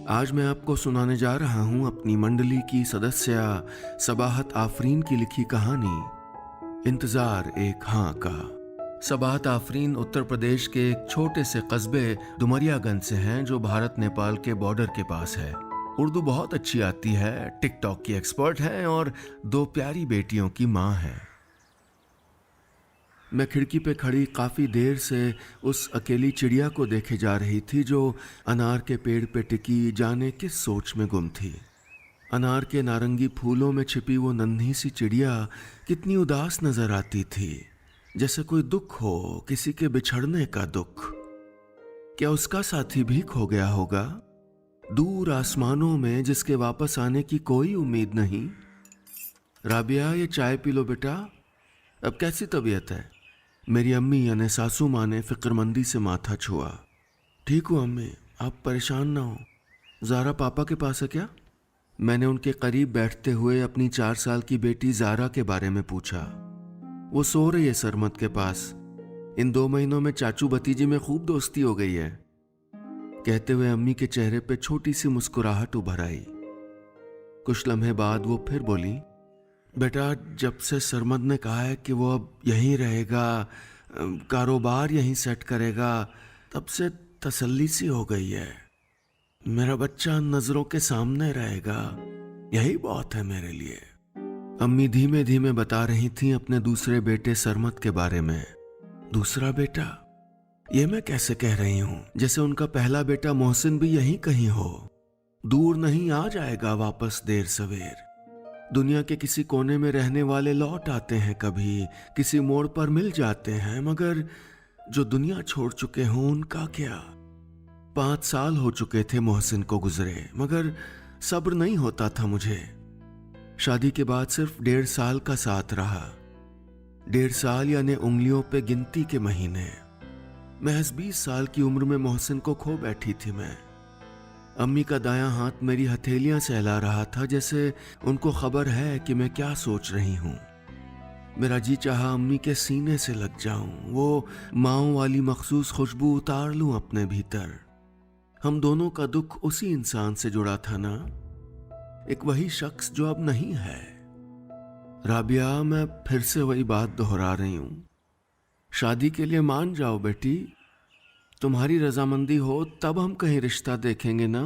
आज मैं आपको सुनाने जा रहा हूं अपनी मंडली की सदस्य सबाहत आफरीन की लिखी कहानी इंतजार एक हाँ का। सबाहत आफरीन उत्तर प्रदेश के एक छोटे से कस्बे डुमरियागंज से हैं जो भारत नेपाल के बॉर्डर के पास है। उर्दू बहुत अच्छी आती है, टिकटॉक की एक्सपर्ट है और 2 प्यारी बेटियों की माँ है। मैं खिड़की पे खड़ी काफ़ी देर से उस अकेली चिड़िया को देखे जा रही थी जो अनार के पेड़ पे टिकी जाने किस सोच में गुम थी। अनार के नारंगी फूलों में छिपी वो नन्ही सी चिड़िया कितनी उदास नजर आती थी, जैसे कोई दुख हो, किसी के बिछड़ने का दुख। क्या उसका साथी भी खो गया होगा दूर आसमानों में, जिसके वापस आने की कोई उम्मीद नहीं? राबिया, ये चाय पी लो बेटा। अब कैसी तबीयत है? मेरी अम्मी यानी सासू माँ ने फिक्रमंदी से माथा छुआ। ठीक हूँ अम्मी, आप परेशान ना हो। ज़ारा पापा के पास है क्या? मैंने उनके करीब बैठते हुए अपनी 4 साल की बेटी ज़ारा के बारे में पूछा। वो सो रही है सरमत के पास। इन 2 महीनों में चाचू भतीजी में खूब दोस्ती हो गई है। कहते हुए अम्मी के चेहरे पे छोटी सी मुस्कुराहट उभर आई। कुछ लम्हे बाद वो फिर बोली, बेटा जब से सरमद ने कहा है कि वो अब यहीं रहेगा, कारोबार यहीं सेट करेगा, तब से तसल्ली सी हो गई है। मेरा बच्चा नजरों के सामने रहेगा, यही बहुत है मेरे लिए। अम्मी धीमे धीमे बता रही थीं अपने दूसरे बेटे सरमद के बारे में। दूसरा बेटा? ये मैं कैसे कह रही हूं, जैसे उनका पहला बेटा मोहसिन भी यहीं कहीं हो। दूर नहीं, आ जाएगा वापस देर सवेर। दुनिया के किसी कोने में रहने वाले लौट आते हैं, कभी किसी मोड़ पर मिल जाते हैं, मगर जो दुनिया छोड़ चुके हों उनका क्या? 5 साल हो चुके थे मोहसिन को गुजरे, मगर सब्र नहीं होता था मुझे। शादी के बाद सिर्फ 1.5 साल का साथ रहा। 1.5 साल यानी उंगलियों पे गिनती के महीने। महज 20 साल की उम्र में मोहसिन को खो बैठी थी मैं। अम्मी का दायां हाथ मेरी हथेलियां सहला रहा था, जैसे उनको खबर है कि मैं क्या सोच रही हूं। मेरा जी चाहा अम्मी के सीने से लग जाऊं, वो माओ वाली मखसूस खुशबू उतार लूं अपने भीतर। हम दोनों का दुख उसी इंसान से जुड़ा था ना, एक वही शख्स जो अब नहीं है। राबिया, मैं फिर से वही बात दोहरा रही हूं। शादी के लिए मान जाओ बेटी। तुम्हारी रजामंदी हो तब हम कहीं रिश्ता देखेंगे ना।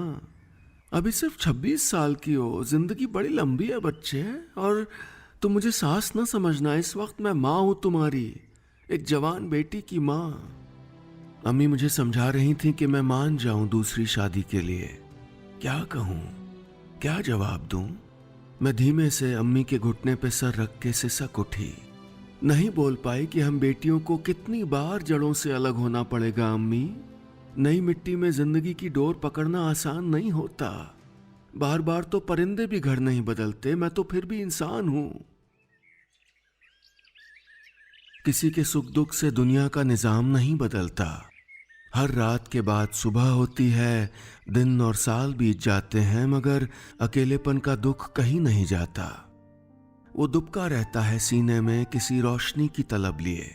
अभी सिर्फ 26 साल की हो, जिंदगी बड़ी लंबी है बच्चे। और तुम मुझे सास ना समझना, इस वक्त मैं माँ हूं तुम्हारी, एक जवान बेटी की माँ। अम्मी मुझे समझा रही थी कि मैं मान जाऊं दूसरी शादी के लिए। क्या कहूं, क्या जवाब दूं? मैं धीमे से अम्मी के घुटने पे सर रख के सिसक उठी। नहीं बोल पाई कि हम बेटियों को कितनी बार जड़ों से अलग होना पड़ेगा अम्मी। नई मिट्टी में जिंदगी की डोर पकड़ना आसान नहीं होता। बार बार तो परिंदे भी घर नहीं बदलते, मैं तो फिर भी इंसान हूं। किसी के सुख दुख से दुनिया का निजाम नहीं बदलता। हर रात के बाद सुबह होती है, दिन और साल बीत जाते हैं, मगर अकेलेपन का दुख कहीं नहीं जाता। वो दुबका रहता है सीने में किसी रोशनी की तलब लिए।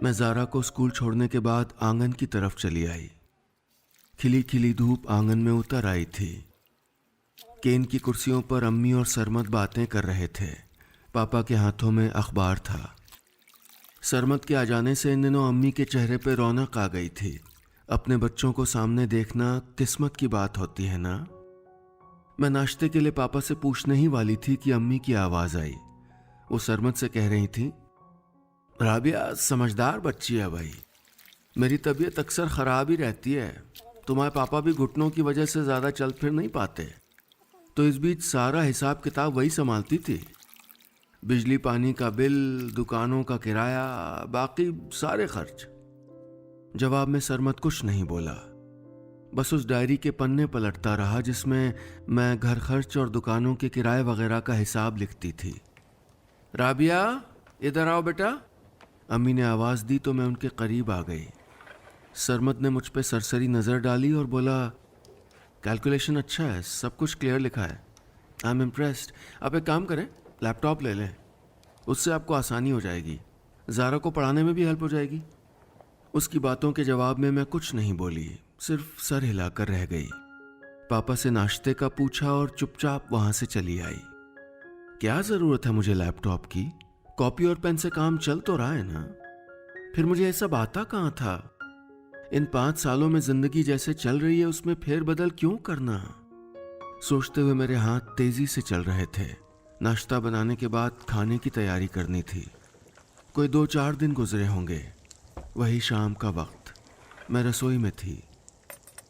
मैं ज़ारा को स्कूल छोड़ने के बाद आंगन की तरफ चली आई। खिली खिली धूप आंगन में उतर आई थी। केन की कुर्सियों पर अम्मी और सरमद बातें कर रहे थे। पापा के हाथों में अखबार था। सरमद के आ जाने से इन दिनों अम्मी के चेहरे पर रौनक आ गई थी। अपने बच्चों को सामने देखना किस्मत की बात होती है ना। मैं नाश्ते के लिए पापा से पूछने ही वाली थी कि अम्मी की आवाज आई। वो सरमद से कह रही थी, राबिया समझदार बच्ची है भाई, मेरी तबीयत अक्सर ख़राब ही रहती है। तुम्हारे पापा भी घुटनों की वजह से ज़्यादा चल फिर नहीं पाते, तो इस बीच सारा हिसाब किताब वही संभालती थी। बिजली पानी का बिल, दुकानों का किराया, बाकी सारे खर्च। जवाब में सरमद कुछ नहीं बोला, बस उस डायरी के पन्ने पलटता रहा जिसमें मैं घर खर्च और दुकानों के किराए वगैरह का हिसाब लिखती थी। राबिया, इधर आओ बेटा। अम्मी ने आवाज़ दी तो मैं उनके करीब आ गई। सरमद ने मुझ पे सरसरी नज़र डाली और बोला, कैलकुलेशन अच्छा है, सब कुछ क्लियर लिखा है। I am impressed. आप एक काम करें, लैपटॉप ले लें, उससे आपको आसानी हो जाएगी। ज़ारा को पढ़ाने में भी हेल्प हो जाएगी। उसकी बातों के जवाब में मैं कुछ नहीं बोली, सिर्फ सर हिलाकर रह गई। पापा से नाश्ते का पूछा और चुपचाप वहां से चली आई। क्या जरूरत है मुझे लैपटॉप की? कॉपी और पेन से काम चल तो रहा है ना। फिर मुझे ये सब आता कहाँ था? इन 5 सालों में जिंदगी जैसे चल रही है उसमें फेरबदल क्यों करना? सोचते हुए मेरे हाथ तेजी से चल रहे थे। नाश्ता बनाने के बाद खाने की तैयारी करनी थी। कोई 2-4 दिन गुजरे होंगे। वही शाम का वक्त, मैं रसोई में थी।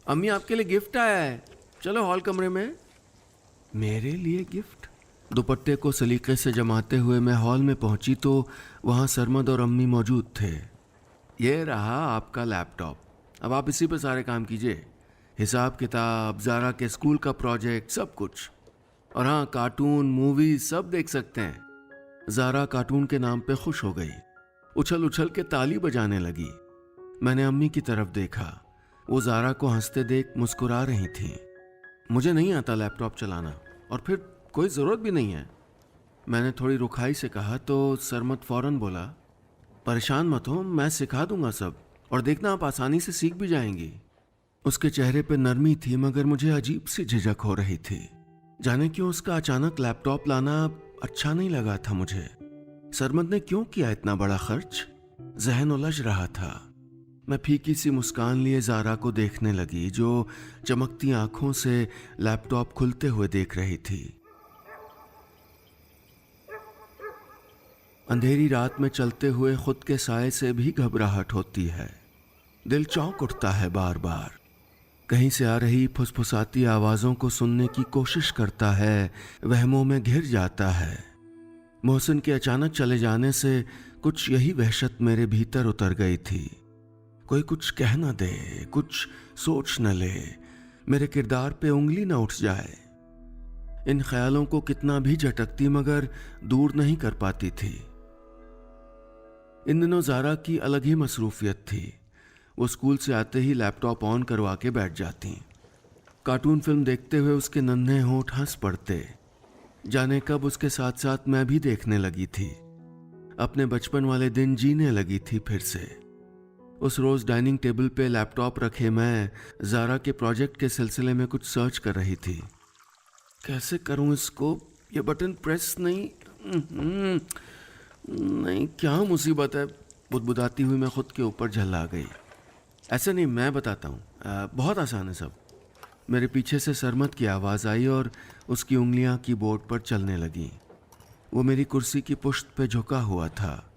अम्मी आपके लिए गिफ्ट आया है, चलो हॉल कमरे में। मेरे लिए गिफ्ट? दुपट्टे को सलीके से जमाते हुए मैं हॉल में पहुंची तो वहां सरमद और अम्मी मौजूद थे। ये रहा आपका लैपटॉप, अब आप इसी पे सारे काम कीजिए। हिसाब किताब, ज़ारा के स्कूल का प्रोजेक्ट, सब कुछ। और हाँ, कार्टून, मूवी सब देख सकते हैं। ज़ारा कार्टून के नाम पे खुश हो गई, उछल उछल के ताली बजाने लगी। मैंने अम्मी की तरफ देखा, वो ज़ारा को हंसते देख मुस्कुरा रही थी। मुझे नहीं आता लैपटॉप चलाना, और फिर कोई ज़रूरत भी नहीं है, मैंने थोड़ी रुखाई से कहा। तो सरमद फौरन बोला, परेशान मत हो, मैं सिखा दूंगा सब, और देखना आप आसानी से सीख भी जाएंगी। उसके चेहरे पे नरमी थी, मगर मुझे अजीब सी झिझक हो रही थी। जाने क्यों उसका अचानक लैपटॉप लाना अच्छा नहीं लगा था मुझे। सरमद ने क्यों किया इतना बड़ा खर्च? जहन उलझ रहा था। मैं फीकी सी मुस्कान लिए ज़ारा को देखने लगी, जो चमकती आंखों से लैपटॉप खुलते हुए देख रही थी। अंधेरी रात में चलते हुए खुद के साए से भी घबराहट होती है। दिल चौंक उठता है बार बार। कहीं से आ रही फुसफुसाती आवाज़ों को सुनने की कोशिश करता है, वहमों में घिर जाता है। मोहसिन के अचानक चले जाने से कुछ यही वहशत मेरे भीतर उतर गई थी। कोई कुछ कह न दे, कुछ सोच न ले, मेरे किरदार पे उंगली न उठ जाए। इन ख्यालों को कितना भी झटकती मगर दूर नहीं कर पाती थी। इन दिनों ज़ारा की अलग ही मसरूफियत थी। वो स्कूल से आते ही लैपटॉप ऑन करवा के बैठ जाती। कार्टून फिल्म देखते हुए उसके नन्हे होंठ हंस पड़ते। जाने कब उसके साथ साथ मैं भी देखने लगी थी। अपने बचपन वाले दिन जीने लगी थी फिर से। उस रोज डाइनिंग टेबल पे लैपटॉप रखे मैं ज़ारा के प्रोजेक्ट के सिलसिले में कुछ सर्च कर रही थी। कैसे करूं इसको? ये बटन प्रेस नहीं, नहीं, क्या मुसीबत है? बुदबुदाती हुई मैं खुद के ऊपर झल्ला गई। ऐसे नहीं, मैं बताता हूँ, बहुत आसान है सब। मेरे पीछे से सरमद की आवाज़ आई और उसकी उंगलियां कीबोर्ड पर चलने लगीं। वो मेरी कुर्सी की पुश्त पे झुका हुआ था।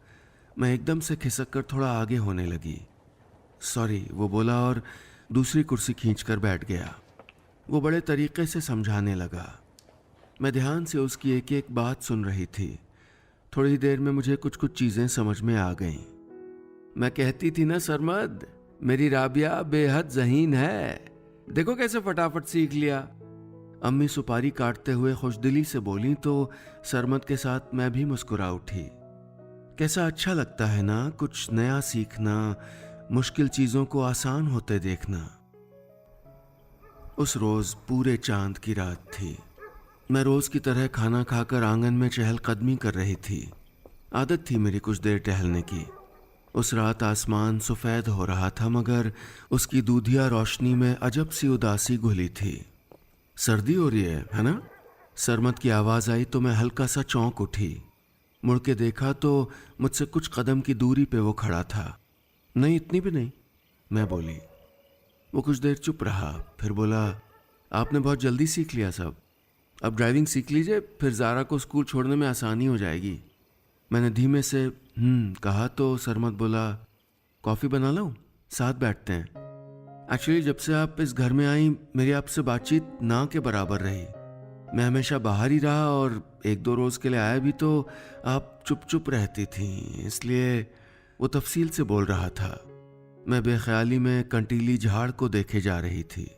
मैं एकदम से खिसक कर थोड़ा आगे होने लगी। सॉरी, वो बोला और दूसरी कुर्सी खींचकर बैठ गया। वो बड़े तरीके से समझाने लगा। मैं ध्यान से उसकी एक एक बात सुन रही थी। थोड़ी देर में मुझे कुछ कुछ चीज़ें समझ में आ गईं। मैं कहती थी ना सरमद, मेरी राबिया बेहद ज़हीन है, देखो कैसे फटाफट सीख लिया। अम्मी सुपारी काटते हुए खुशदिली से बोली तो सरमद के साथ मैं भी मुस्कुरा उठी। कैसा अच्छा लगता है ना कुछ नया सीखना, मुश्किल चीज़ों को आसान होते देखना। उस रोज़ पूरे चांद की रात थी। मैं रोज़ की तरह खाना खाकर आंगन में चहलकदमी कर रही थी। आदत थी मेरी कुछ देर टहलने की। उस रात आसमान सफ़ेद हो रहा था मगर उसकी दूधिया रोशनी में अजब सी उदासी घुली थी। सर्दी हो रही है ना? सरमद की आवाज़ आई तो मैं हल्का सा चौंक उठी। मुड़ के देखा तो मुझसे कुछ कदम की दूरी पे वो खड़ा था। नहीं, इतनी भी नहीं, मैं बोली। वो कुछ देर चुप रहा, फिर बोला, आपने बहुत जल्दी सीख लिया सब। अब ड्राइविंग सीख लीजिए, फिर ज़ारा को स्कूल छोड़ने में आसानी हो जाएगी। मैंने धीमे से कहा तो सरमद बोला, कॉफ़ी बना लाऊं? साथ बैठते हैं। एक्चुअली जब से आप इस घर में आई मेरी आपसे बातचीत ना के बराबर रही। मैं हमेशा बाहर ही रहा और 1-2 रोज़ के लिए आया भी तो आप चुप चुप रहती थी, इसलिए वो तफसील से बोल रहा था। मैं बेख्याली में कंटीली झाड़ को देखे जा रही थी।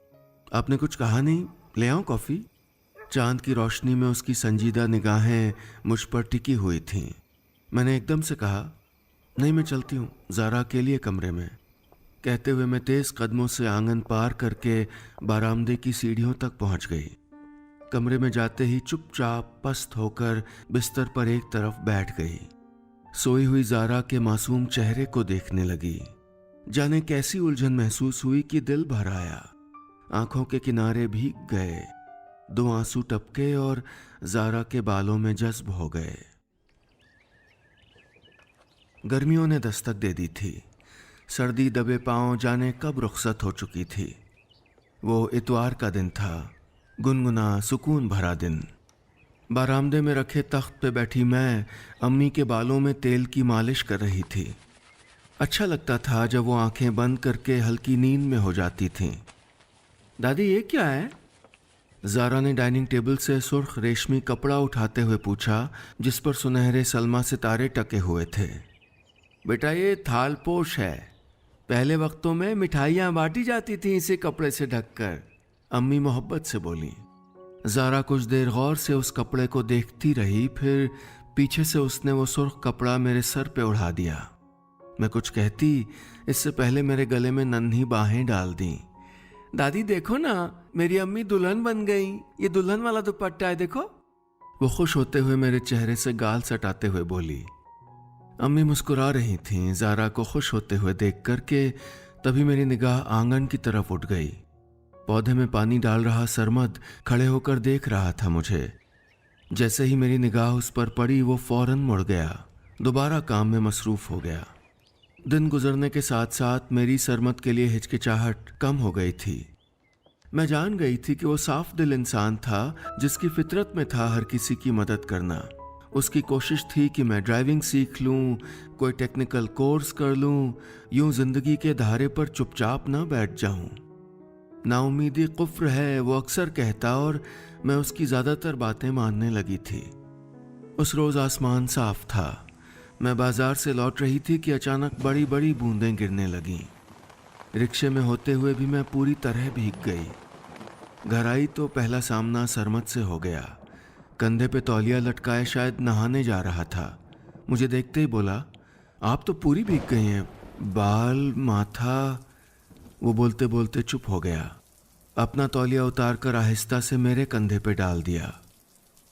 आपने कुछ कहा नहीं, ले आऊं कॉफ़ी? चांद की रोशनी में उसकी संजीदा निगाहें मुझ पर टिकी हुई थीं। मैंने एकदम से कहा, नहीं, मैं चलती हूँ, ज़ारा के लिए कमरे में। कहते हुए मैं तेज़ कदमों से आंगन पार करके बारामदे की सीढ़ियों तक पहुँच गई। कमरे में जाते ही चुपचाप पस्त होकर बिस्तर पर एक तरफ बैठ गई। सोई हुई ज़ारा के मासूम चेहरे को देखने लगी। जाने कैसी उलझन महसूस हुई कि दिल भर आया। आंखों के किनारे भीग गए। 2 आंसू टपके और जारा के बालों में जज्ब हो गए। गर्मियों ने दस्तक दे दी थी। सर्दी दबे पांव जाने कब रुखसत हो चुकी थी। वो इतवार का दिन था, गुनगुना सुकून भरा दिन। बारामदे में रखे तख्त पे बैठी मैं अम्मी के बालों में तेल की मालिश कर रही थी। अच्छा लगता था जब वो आंखें बंद करके हल्की नींद में हो जाती थीं। दादी ये क्या है? जारा ने डाइनिंग टेबल से सुर्ख रेशमी कपड़ा उठाते हुए पूछा, जिस पर सुनहरे सलमा सितारे टके हुए थे। बेटा ये थालपोश है। पहले वक्तों में मिठाइयाँ बांटी जाती थीं इसे कपड़े से ढककर, अम्मी मोहब्बत से बोली। जारा कुछ देर गौर से उस कपड़े को देखती रही, फिर पीछे से उसने वो सुर्ख कपड़ा मेरे सर पे उड़ा दिया। मैं कुछ कहती इससे पहले मेरे गले में नन्ही बाहें डाल दी। दादी देखो ना, मेरी अम्मी दुल्हन बन गई। ये दुल्हन वाला दुपट्टा है देखो। वो खुश होते हुए मेरे चेहरे से गाल सटाते हुए बोली। अम्मी मुस्कुरा रही थीं जारा को खुश होते हुए देख करके। तभी मेरी निगाह आंगन की तरफ उठ गई। पौधे में पानी डाल रहा सरमद खड़े होकर देख रहा था मुझे। जैसे ही मेरी निगाह उस पर पड़ी वो फौरन मुड़ गया, दोबारा काम में मसरूफ हो गया। दिन गुजरने के साथ साथ मेरी सरमद के लिए हिचकिचाहट कम हो गई थी। मैं जान गई थी कि वो साफ दिल इंसान था जिसकी फितरत में था हर किसी की मदद करना। उसकी कोशिश थी कि मैं ड्राइविंग सीख लूं, कोई टेक्निकल कोर्स कर लूं, यूं जिंदगी के धारे पर चुपचाप ना बैठ जाऊं। नाउमीदी कुफ्र है, वो अक्सर कहता, और मैं उसकी ज्यादातर बातें मानने लगी थी। उस रोज आसमान साफ था। मैं बाजार से लौट रही थी कि अचानक बड़ी बड़ी बूंदें गिरने लगीं। रिक्शे में होते हुए भी मैं पूरी तरह भीग गई। घर आई तो पहला सामना सरमद से हो गया। कंधे पे तौलिया लटकाए शायद नहाने जा रहा था। मुझे देखते ही बोला, आप तो पूरी भीग गई हैं, बाल, माथा। वो बोलते बोलते चुप हो गया। अपना तौलिया उतार कर आहिस्ता से मेरे कंधे पे डाल दिया।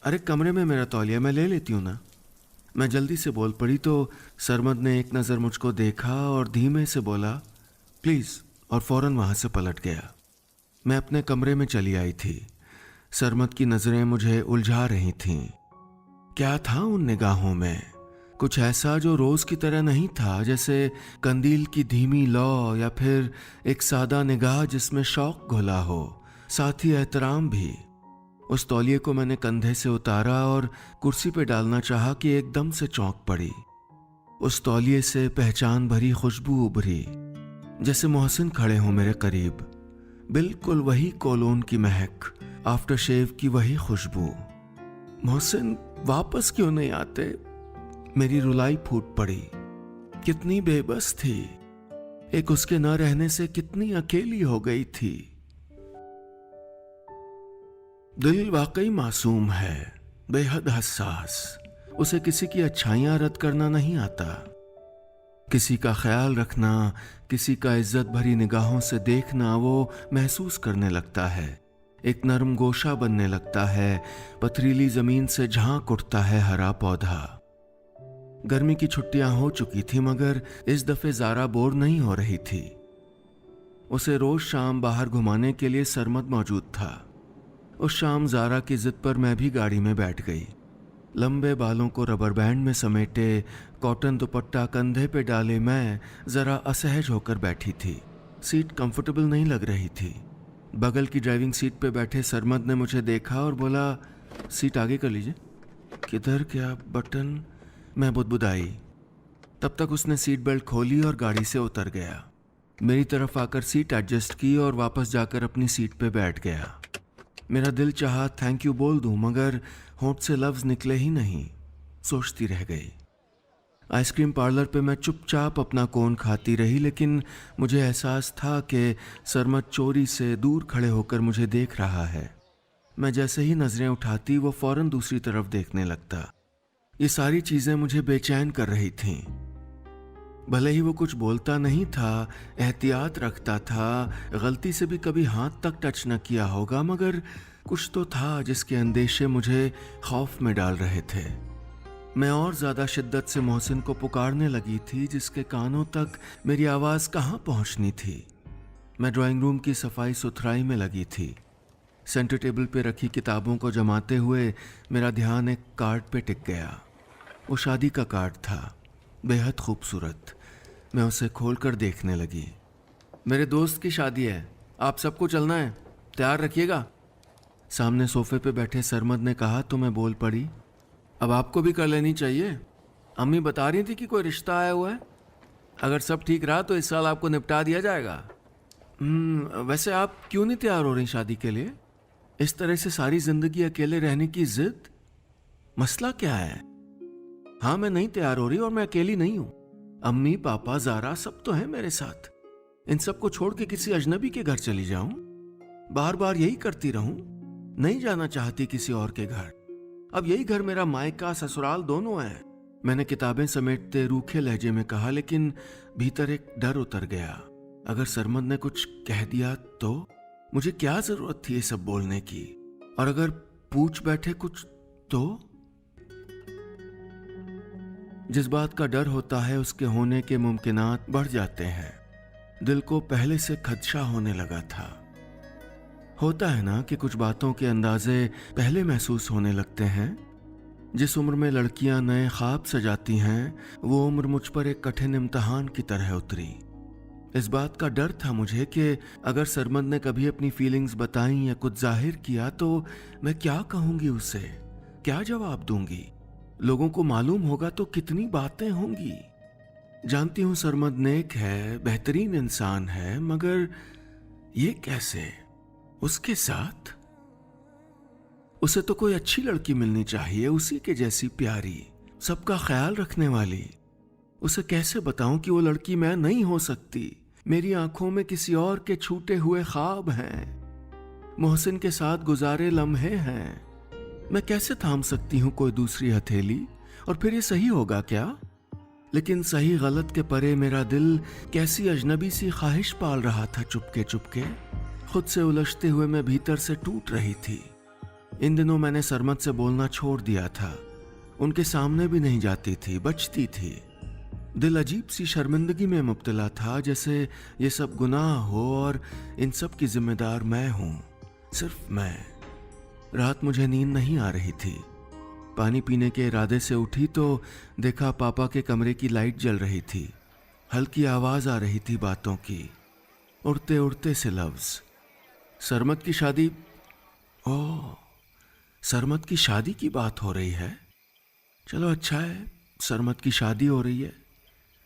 अरे कमरे में मेरा तौलिया, मैं ले लेती हूँ ना। मैं जल्दी से बोल पड़ी तो सरमद ने एक नज़र मुझको देखा और धीमे से बोला, प्लीज़, और फौरन वहाँ से पलट गया। मैं अपने कमरे में चली आई थी। सरमद की नज़रें मुझे उलझा रही थीं। क्या था उन निगाहों में? कुछ ऐसा जो रोज़ की तरह नहीं था, जैसे कंदील की धीमी लौ या फिर एक सादा निगाह जिसमें शौक घुला हो, साथ ही एहतराम भी। उस तौलिए को मैंने कंधे से उतारा और कुर्सी पे डालना चाहा कि एकदम से चौंक पड़ी। उस तौलिए से पहचान भरी खुशबू उभरी, जैसे मोहसिन खड़े हों मेरे करीब। बिल्कुल वही कोलोन की महक, आफ्टर शेव की वही खुशबू। मोहसिन वापस क्यों नहीं आते? मेरी रुलाई फूट पड़ी। कितनी बेबस थी, एक उसके न रहने से कितनी अकेली हो गई थी। दिल वाकई मासूम है, बेहद हसास। उसे किसी की अच्छाइयां रद्द करना नहीं आता। किसी का ख्याल रखना, किसी का इज्जत भरी निगाहों से देखना वो महसूस करने लगता है। एक नरम गोशा बनने लगता है। पथरीली जमीन से झांक उठता है हरा पौधा। गर्मी की छुट्टियां हो चुकी थी, मगर इस दफे जारा बोर नहीं हो रही थी। उसे रोज शाम बाहर घुमाने के लिए सरमद मौजूद था। उस शाम जारा की जिद पर मैं भी गाड़ी में बैठ गई। लंबे बालों को रबर बैंड में समेटे, कॉटन दुपट्टा कंधे पे डाले मैं जरा असहज होकर बैठी थी। सीट कंफर्टेबल नहीं लग रही थी। बगल की ड्राइविंग सीट पे बैठे सरमद ने मुझे देखा और बोला, सीट आगे कर लीजिए। किधर, क्या बटन? मैं बुदबुदाई। तब तक उसने सीट बेल्ट खोली और गाड़ी से उतर गया। मेरी तरफ आकर सीट एडजस्ट की और वापस जाकर अपनी सीट पे बैठ गया। मेरा दिल चाहा थैंक यू बोल दूं, मगर होंठ से लफ्ज निकले ही नहीं। सोचती रह गई। आइसक्रीम पार्लर पे मैं चुपचाप अपना कोन खाती रही, लेकिन मुझे एहसास था कि सरमद चोरी से दूर खड़े होकर मुझे देख रहा है। मैं जैसे ही नजरें उठाती वो फौरन दूसरी तरफ देखने लगता। ये सारी चीजें मुझे बेचैन कर रही थीं। भले ही वो कुछ बोलता नहीं था, एहतियात रखता था, गलती से भी कभी हाथ तक टच न किया होगा, मगर कुछ तो था जिसके अंदेशे मुझे खौफ में डाल रहे थे। मैं और ज्यादा शिद्दत से मोहसिन को पुकारने लगी थी, जिसके कानों तक मेरी आवाज कहाँ पहुंचनी थी। मैं ड्राइंग रूम की सफाई सुथराई में लगी थी। सेंटर टेबल पे रखी किताबों को जमाते हुए मेरा ध्यान एक कार्ड पे टिक गया। वो शादी का कार्ड था, बेहद खूबसूरत। मैं उसे खोलकर देखने लगी। मेरे दोस्त की शादी है, आप सबको चलना है, तैयार रखिएगा। सामने सोफे पे बैठे सरमद ने कहा तो मैं बोल पड़ी, अब आपको भी कर लेनी चाहिए। अम्मी बता रही थी कि कोई रिश्ता आया हुआ है, अगर सब ठीक रहा तो इस साल आपको निपटा दिया जाएगा। वैसे आप क्यों नहीं तैयार हो रही शादी के लिए? इस तरह से सारी जिंदगी अकेले रहने की जिद, मसला क्या है? हाँ, मैं नहीं तैयार हो रही और मैं अकेली नहीं हूं। अम्मी, पापा, जारा सब तो है मेरे साथ। इन सबको छोड़ के किसी अजनबी के घर चली जाऊं? बार बार यही करती रहूं? नहीं जाना चाहती किसी और के घर। अब यही घर मेरा मायका ससुराल दोनों है। मैंने किताबें समेटते रूखे लहजे में कहा, लेकिन भीतर एक डर उतर गया। अगर सरमद ने कुछ कह दिया तो? मुझे क्या जरूरत थी ये सब बोलने की? और अगर पूछ बैठे कुछ तो? जिस बात का डर होता है उसके होने के मुमकिनात बढ़ जाते हैं। दिल को पहले से खदशा होने लगा था। होता है ना कि कुछ बातों के अंदाजे पहले महसूस होने लगते हैं। जिस उम्र में लड़कियां नए ख्वाब सजाती हैं, वो उम्र मुझ पर एक कठिन इम्तिहान की तरह उतरी। इस बात का डर था मुझे कि अगर सरमद ने कभी अपनी फीलिंग्स बताई या कुछ जाहिर किया तो मैं क्या कहूंगी उसे, क्या जवाब दूंगी? लोगों को मालूम होगा तो कितनी बातें होंगी। जानती हूं सरमद नेक है, बेहतरीन इंसान है, मगर ये कैसे उसके साथ? उसे तो कोई अच्छी लड़की मिलनी चाहिए, उसी के जैसी प्यारी, सबका ख्याल रखने वाली। उसे कैसे बताऊं कि वो लड़की मैं नहीं हो सकती? मेरी आंखों में किसी और के छूटे हुए ख्वाब हैं, मोहसिन के साथ गुजारे लम्हे हैं। मैं कैसे थाम सकती हूं कोई दूसरी हथेली? और फिर ये सही होगा क्या? लेकिन सही गलत के परे मेरा दिल कैसी अजनबी सी ख्वाहिश पाल रहा था, चुपके चुपके। खुद से उलझते हुए मैं भीतर से टूट रही थी। इन दिनों मैंने सरमद से बोलना छोड़ दिया था। उनके सामने भी नहीं जाती थी, बचती थी। दिल अजीब सी शर्मिंदगी में मुब्तला था, जैसे ये सब गुनाह हो और इन सब की जिम्मेदार मैं हूं, सिर्फ मैं। रात मुझे नींद नहीं आ रही थी। पानी पीने के इरादे से उठी तो देखा पापा के कमरे की लाइट जल रही थी। हल्की आवाज आ रही थी बातों की, उड़ते उड़ते से लफ्ज। सरमद की शादी। ओह, सरमद की शादी की बात हो रही है। चलो अच्छा है, सरमद की शादी हो रही है,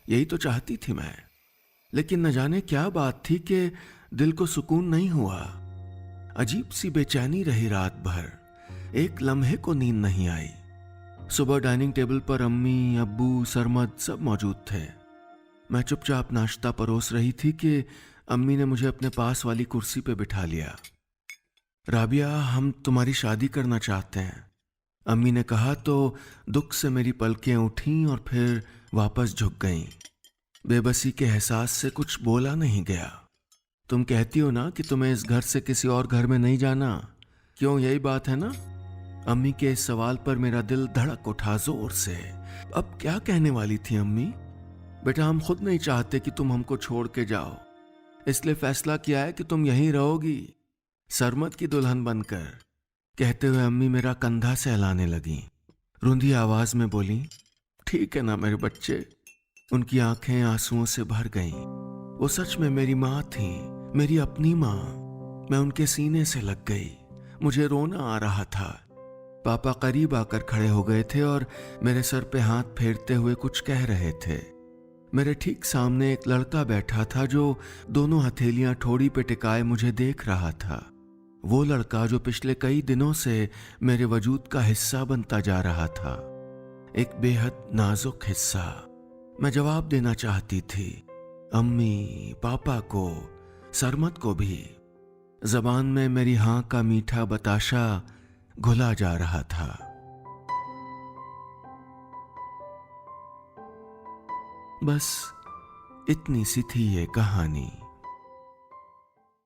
यही तो चाहती थी मैं। लेकिन न जाने क्या बात थी कि दिल को सुकून नहीं हुआ। अजीब सी बेचैनी रही रात भर, एक लम्हे को नींद नहीं आई। सुबह डाइनिंग टेबल पर अम्मी, अब्बू, सरमद सब मौजूद थे। मैं चुपचाप नाश्ता परोस रही थी कि अम्मी ने मुझे अपने पास वाली कुर्सी पे बिठा लिया। राबिया, हम तुम्हारी शादी करना चाहते हैं, अम्मी ने कहा तो दुख से मेरी पलकें उठीं और फिर वापस झुक गईं। बेबसी के एहसास से कुछ बोला नहीं गया। तुम कहती हो ना कि तुम्हें इस घर से किसी और घर में नहीं जाना, क्यों, यही बात है ना? अम्मी के इस सवाल पर मेरा दिल धड़क उठा जोर से। अब क्या कहने वाली थी अम्मी? बेटा, हम खुद नहीं चाहते कि तुम हमको छोड़ के जाओ, इसलिए फैसला किया है कि तुम यहीं रहोगी, सरमद की दुल्हन बनकर। कहते हुए अम्मी मेरा कंधा सहलाने लगी। रुंधी आवाज में बोली, ठीक है ना मेरे बच्चे। उनकी आंखें आंसुओं से भर गईं। वो सच में मेरी माँ थी, मेरी अपनी माँ। मैं उनके सीने से लग गई। मुझे रोना आ रहा था। पापा करीब आकर खड़े हो गए थे और मेरे सर पे हाथ फेरते हुए कुछ कह रहे थे। मेरे ठीक सामने एक लड़का बैठा था जो दोनों हथेलियां ठोड़ी पे टिकाए मुझे देख रहा था। वो लड़का जो पिछले कई दिनों से मेरे वजूद का हिस्सा बनता जा रहा था, एक बेहद नाजुक हिस्सा। मैं जवाब देना चाहती थी, अम्मी, पापा को, सरमद को भी। जबान में मेरी हाँ का मीठा बताशा घुला जा रहा था। बस इतनी सी थी ये कहानी।